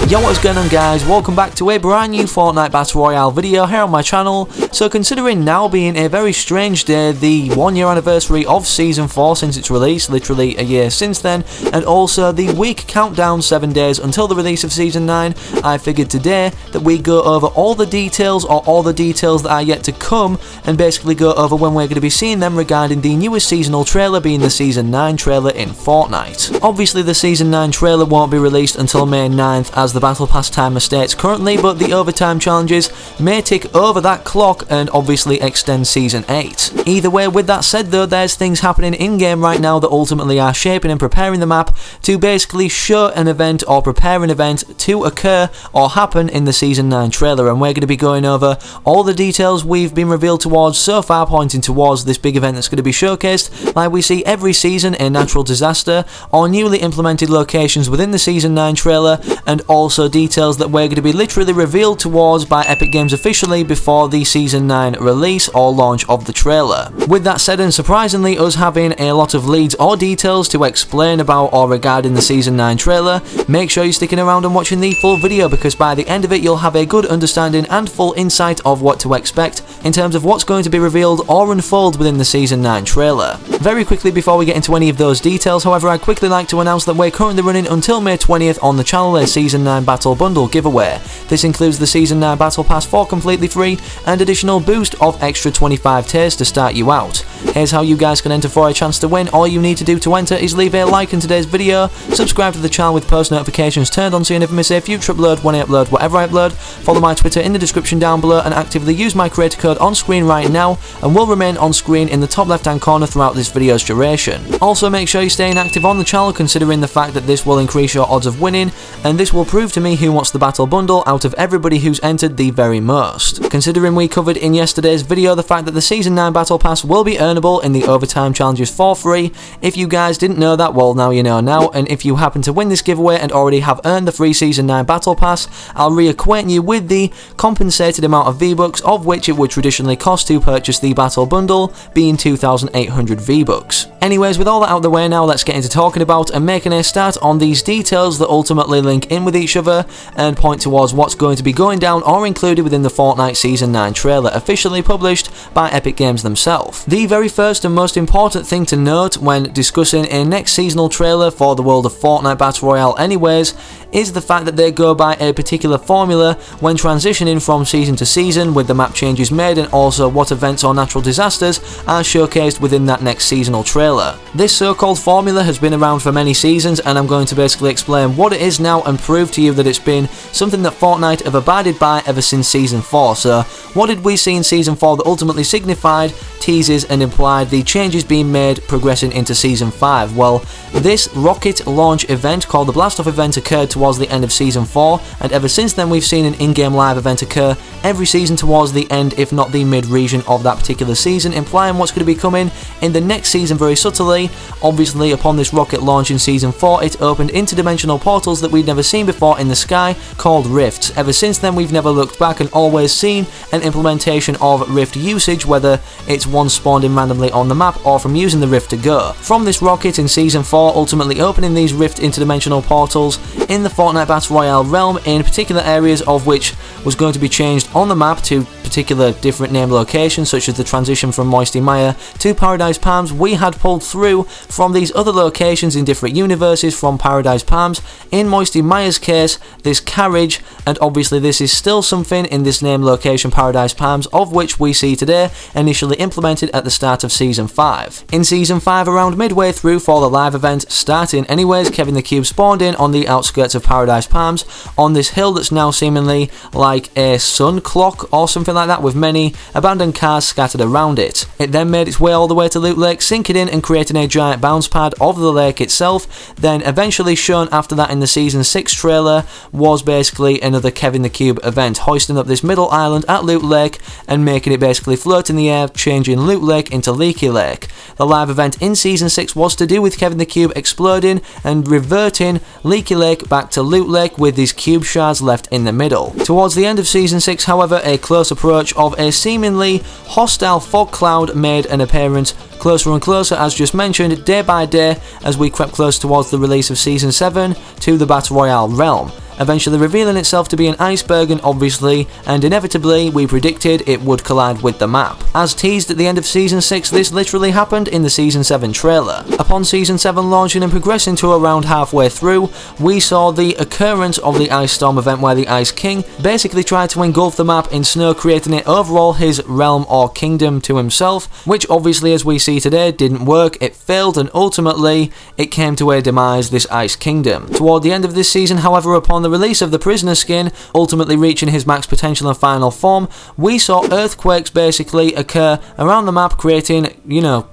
Yo, what's going on guys, welcome back to a brand new Fortnite Battle Royale video here on my channel. So considering now being a very strange day, the 1 year anniversary of Season 4 since its release, literally a year since then, and also the week countdown 7 days until the release of Season 9, I figured today that we go over all the details that are yet to come and basically go over when we're going to be seeing them regarding the newest seasonal trailer being the Season 9 trailer in Fortnite. Obviously the Season 9 trailer won't be released until May 9th as the Battle Pass timer states currently, but the overtime challenges may tick over that clock and obviously extend Season 8. Either way, with that said though, there's things happening in-game right now that ultimately are shaping and preparing the map to basically show an event or prepare an event to occur or happen in the Season 9 trailer, and we're going to be going over all the details we've been revealed towards so far, pointing towards this big event that's going to be showcased like we see every season, a natural disaster or newly implemented locations within the Season 9 trailer, and also details that we're going to be literally revealed towards by Epic Games officially before the Season 9 release or launch of the trailer. With that said, and surprisingly us having a lot of leads or details to explain about or regarding the Season 9 trailer, make sure you're sticking around and watching the full video, because by the end of it you'll have a good understanding and full insight of what to expect in terms of what's going to be revealed or unfold within the Season 9 trailer. Very quickly before we get into any of those details, however, I'd quickly like to announce that we're currently running until May 20th on the channel a Season 9 Battle Bundle giveaway. This includes the Season 9 Battle Pass for completely free and additional boost of extra 25 tiers to start you out. Here's how you guys can enter for a chance to win. All you need to do to enter is leave a like in today's video, subscribe to the channel with post notifications turned on so you never miss a future upload when I upload whatever I upload, follow my Twitter in the description down below, and actively use my creator code on screen right now and will remain on screen in the top left hand corner throughout this video's duration. Also make sure you're staying active on the channel, considering the fact that this will increase your odds of winning, and this will prove to me who wants the battle bundle out of everybody who's entered the very most. Considering we covered in yesterday's video the fact that the Season 9 Battle Pass will be earnable in the overtime challenges for free, if you guys didn't know that, well now you know now, and if you happen to win this giveaway and already have earned the free Season 9 Battle Pass, I'll reacquaint you with the compensated amount of V-Bucks of which it would traditionally cost to purchase the battle bundle, being 2,800 V-Bucks. Anyways, with all that out of the way now, let's get into talking about and making a start on these details that ultimately link in with each other and point towards what's going to be going down or included within the Fortnite Season 9 trailer officially published by Epic Games themselves. The very first and most important thing to note when discussing a next seasonal trailer for the world of Fortnite Battle Royale anyways, is the fact that they go by a particular formula when transitioning from season to season, with the map changes made and also what events or natural disasters are showcased within that next seasonal trailer. This so-called formula has been around for many seasons, and I'm going to basically explain what it is now and prove to you that it's been something that Fortnite have abided by ever since Season 4. So what did we see in Season 4 that ultimately signified, teases and implied the changes being made progressing into Season 5? Well, this rocket launch event called the Blast Off event occurred towards the end of Season 4, and ever since then we've seen an in-game live event occur every season towards the end, if not the mid-region of that particular season, implying what's going to be coming in the next season very subtly. Obviously, upon this rocket launch in Season 4, it opened interdimensional portals that we'd never seen before in the sky, called rifts. Ever since then we've never looked back and always seen an implementation of rift usage, whether it's one spawned in randomly on the map or from using the rift to go. From this rocket in Season 4 ultimately opening these rift interdimensional portals in the Fortnite Battle Royale realm in particular areas of which was going to be changed on the map to particular different name locations, such as the transition from Moisty Mire to Paradise Palms. We had pulled through from these other locations in different universes from Paradise Palms, in Moisty Mire's case this carriage, and obviously this is still something in this name location Paradise Palms, of which we see today initially implemented at the start of Season 5. In Season 5, around midway through for the live event starting anyways, Kevin the Cube spawned in on the outskirts of Paradise Palms on this hill that's now seemingly like a sun clock or something like that, with many abandoned cars scattered around it. It then made its way all the way to Loot Lake, sinking in and creating a giant bounce pad of the lake itself. Then eventually shown after that in the Season 6 trailer was basically another Kevin the Cube event, hoisting up this middle island at Loot Lake and making it basically float in the air, changing Loot Lake into Leaky Lake. The live event in Season 6 was to do with Kevin the Cube exploding and reverting Leaky Lake back to Loot Lake with these cube shards left in the middle. Towards the end of Season 6, however, a close approach of a seemingly hostile fog cloud made an appearance, closer and closer as just mentioned, day by day as we crept close towards the release of Season 7 to the Battle Royale realm. eventually revealing itself to be an iceberg, and obviously and inevitably we predicted it would collide with the map. As teased at the end of Season 6, this literally happened in the Season 7 trailer. Upon Season 7 launching and progressing to around halfway through, we saw the occurrence of the Ice Storm event where the Ice King basically tried to engulf the map in snow, creating it overall his realm or kingdom to himself, which obviously, as we see today, didn't work. It failed, and ultimately it came to a demise, this Ice Kingdom. Toward the end of this season, however, upon the release of the Prisoner skin, ultimately reaching his max potential and final form, we saw earthquakes basically occur around the map, creating,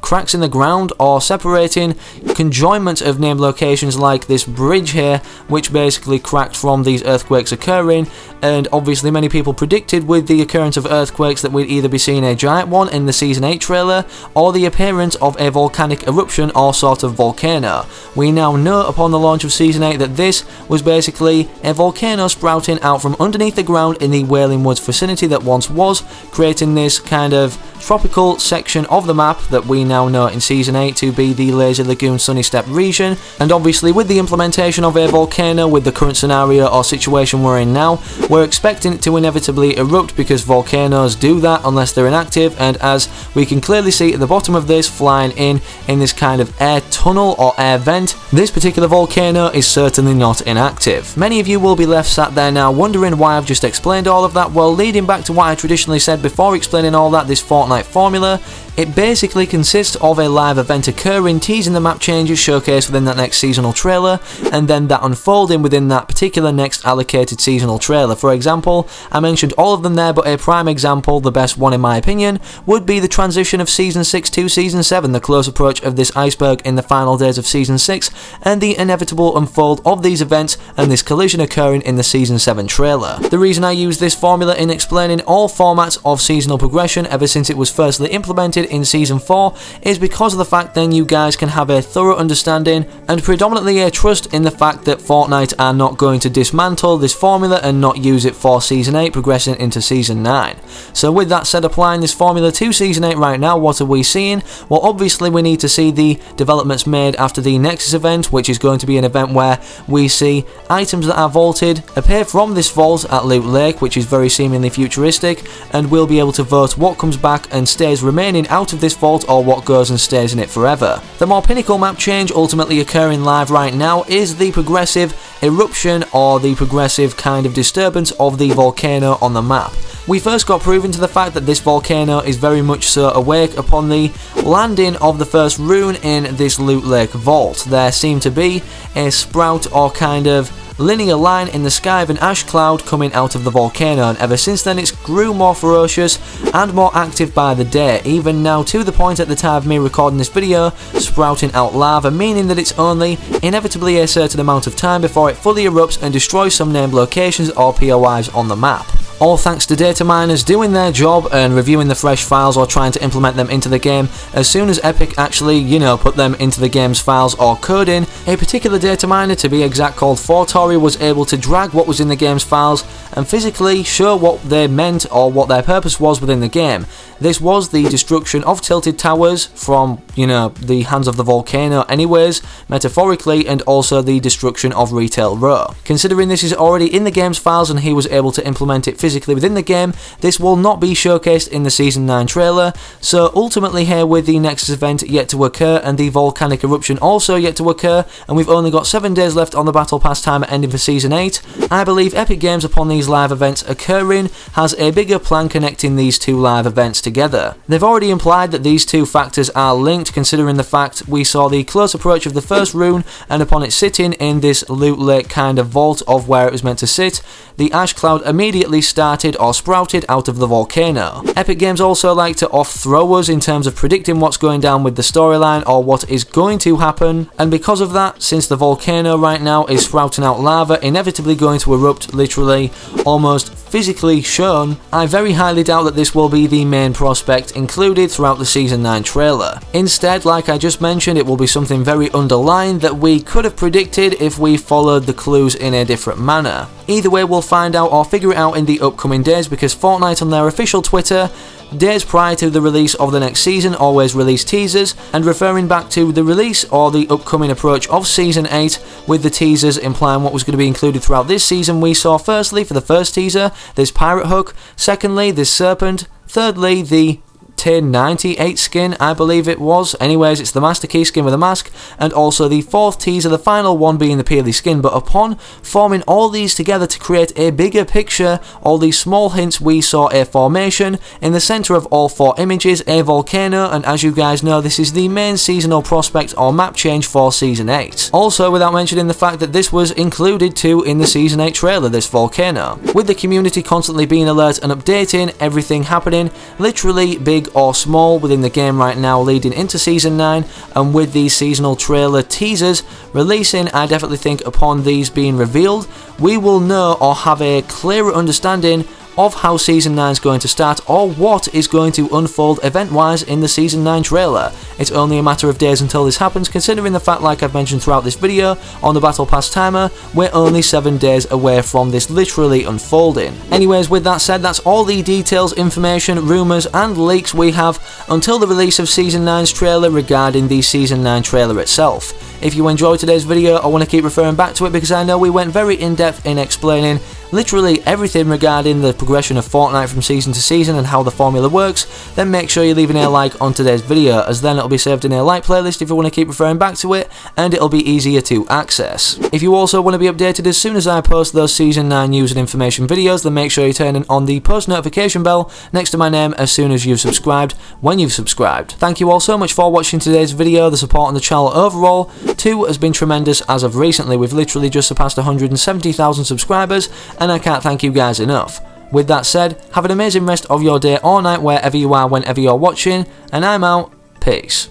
cracks in the ground or separating conjoinment of named locations like this bridge here, which basically cracked from these earthquakes occurring. And obviously many people predicted with the occurrence of earthquakes that we'd either be seeing a giant one in the Season 8 trailer or the appearance of a volcanic eruption or sort of volcano. We now know upon the launch of Season 8 that this was basically a volcano sprouting out from underneath the ground in the Wailing Woods vicinity that once was, creating this kind of tropical section of the map that we now know in Season 8 to be the Lazy Lagoon Sunny Steppe region. And obviously with the implementation of a volcano with the current scenario or situation we're in now, we're expecting it to inevitably erupt, because volcanoes do that unless they're inactive, and as we can clearly see at the bottom of this, flying in this kind of air tunnel or air vent, this particular volcano is certainly not inactive. Many of you will be left sat there now wondering why I've just explained all of that. Well, leading back to what I traditionally said before explaining all that, this Fortnite formula, it basically consists of a live event occurring, teasing the map changes showcased within that next seasonal trailer, and then that unfolding within that particular next allocated seasonal trailer. For example, I mentioned all of them there, but a prime example, the best one in my opinion, would be the transition of Season 6 to Season 7, the close approach of this iceberg in the final days of Season 6, and the inevitable unfold of these events and this collision occurring in the Season 7 trailer. The reason I use this formula in explaining all formats of seasonal progression ever since it was firstly implemented in Season 4 is because of the fact then you guys can have a thorough understanding and predominantly a trust in the fact that Fortnite are not going to dismantle this formula and not use it for Season 8 progressing into Season 9. So with that said, applying this formula to Season 8 right now, what are we seeing? Well, obviously we need to see the developments made after the Nexus event, which is going to be an event where we see items that are vaulted appear from this vault at Loot Lake, which is very seemingly futuristic, and we'll be able to vote what comes back and stays remaining out of this vault or what goes and stays in it forever. The more pinnacle map change ultimately occurring live right now is the progressive eruption or the progressive kind of disturbance of the volcano on the map. We first got proven to the fact that this volcano is very much so awake upon the landing of the first rune in this Loot Lake vault. There seemed to be a sprout or kind of linear line in the sky of an ash cloud coming out of the volcano, and ever since then it's grew more ferocious and more active by the day, even now to the point at the time of me recording this video sprouting out lava, meaning that it's only inevitably a certain amount of time before it fully erupts and destroys some named locations or POIs on the map. All thanks to data miners doing their job and reviewing the fresh files or trying to implement them into the game as soon as Epic actually, put them into the game's files or coding. A particular data miner, to be exact, called Fortnite, was able to drag what was in the game's files and physically show what they meant or what their purpose was within the game. This was the destruction of tilted towers from, the hands of the volcano anyways, metaphorically, and also the destruction of Retail Row. Considering this is already in the game's files and he was able to implement it physically within the game, this will not be showcased in the Season 9 trailer, so ultimately here with the Nexus event yet to occur and the volcanic eruption also yet to occur, and we've only got 7 days left on the Battle Pass timer ending for Season 8, I believe Epic Games upon these live events occurring has a bigger plan connecting these two live events together. They've already implied that these two factors are linked, considering the fact we saw the close approach of the first rune, and upon it sitting in this Loot Lake kind of vault of where it was meant to sit, the ash cloud immediately started or sprouted out of the volcano. Epic Games also like to off-throw us in terms of predicting what's going down with the storyline or what is going to happen, and because of that, since the volcano right now is sprouting out lava, inevitably going to erupt, literally almost physically shown, I very highly doubt that this will be the main prospect included throughout the Season 9 trailer. Instead, like I just mentioned, it will be something very underlying that we could have predicted if we followed the clues in a different manner. Either way, we'll find out or figure it out in the upcoming days, because Fortnite on their official Twitter days prior to the release of the next season always release teasers, and referring back to the release or the upcoming approach of Season 8, with the teasers implying what was going to be included throughout this season, we saw firstly for the first teaser this pirate hook, secondly this serpent, thirdly the Tier 98 skin, I believe it was. Anyways, it's the Master Key skin with a mask, and also the fourth teaser, the final one being the Peely skin. But upon forming all these together to create a bigger picture, all these small hints, we saw a formation. In the centre of all four images, a volcano, and as you guys know, this is the main seasonal prospect or map change for Season 8. Also, without mentioning the fact that this was included too in the Season 8 trailer, this volcano. With the community constantly being alert and updating, everything happening, literally big or small within the game right now leading into Season 9, and with these seasonal trailer teasers releasing, I definitely think upon these being revealed, we will know or have a clearer understanding of how Season 9 is going to start, or what is going to unfold event-wise in the Season 9 trailer. It's only a matter of days until this happens, considering the fact, like I've mentioned throughout this video, on the Battle Pass timer, we're only 7 days away from this literally unfolding. Anyways, with that said, that's all the details, information, rumours and leaks we have until the release of Season 9's trailer regarding the Season 9 trailer itself. If you enjoyed today's video, I want to keep referring back to it because I know we went very in-depth in explaining literally everything regarding the progression of Fortnite from season to season and how the formula works. Then make sure you're leaving a like on today's video, as then it'll be saved in a like playlist if you want to keep referring back to it, and it'll be easier to access. If you also want to be updated as soon as I post those Season 9 news and information videos, then make sure you turn on the post notification bell next to my name as soon as you've subscribed, when you've subscribed. Thank you all so much for watching today's video. The support on the channel overall too has been tremendous as of recently. We've literally just surpassed 170,000 subscribers, and I can't thank you guys enough. With that said, have an amazing rest of your day or night wherever you are, whenever you're watching, and I'm out. Peace.